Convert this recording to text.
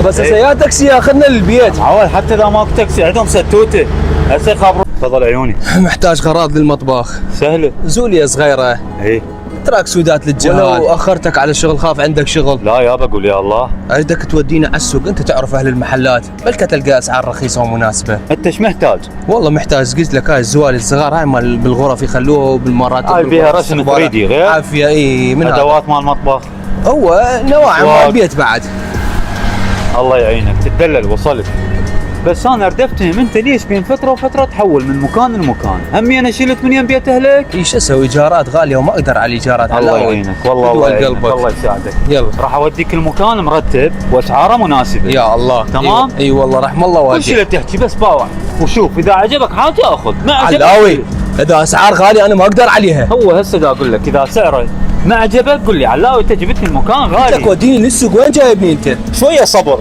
بس هسه يا تاكسي ياخذنا للبيت. عوال حتى اذا ماكو تاكسي عندهم ستوته هسه خبر. تفضل عيوني. محتاج غراض للمطبخ. سهله. زوليه صغيره. اي تراك سودات للجهال. ولو اخرتك على الشغل خاف عندك شغل. لا يابا قول يا الله. اريدك تودينا على السوق، انت تعرف اهل المحلات، بلكة تلقى اسعار رخيصه ومناسبه. انت ايش محتاج؟ والله محتاج قلت لك هاي الزوالي الصغار هاي مال بالغرف يخلوها وبالمرات هاي فيها رسم 3D غير عافيه. اي من ادوات مال مطبخ. هو نواعم مال البيت بعد. الله يعينك تدلل وصلت. بس انا ردفتهم انت ليش بين فتره وفتره تحول من مكان لمكان؟ همي انا شلت من يم بيت اهلك. ايش اسوي؟ ايجارات غاليه وما اقدر على الايجارات. الله يعينك والله الله يعينك الله يساعدك. يلا راح اوديك المكان مرتب واسعاره مناسبه. يا الله تمام. اي والله رحم الله والديك. كل شيء اللي تحكي بس باوع وشوف اذا عجبك حاجه اخذ ما عجبك. علاوي اذا اسعار غاليه انا ما اقدر عليها. هو هسه دا اقول لك اذا سعره ما عجبك قول لي علاوي انت جبتني المكان غالي. انت وديني للسوق وين جايبني انت؟ شويه صبر.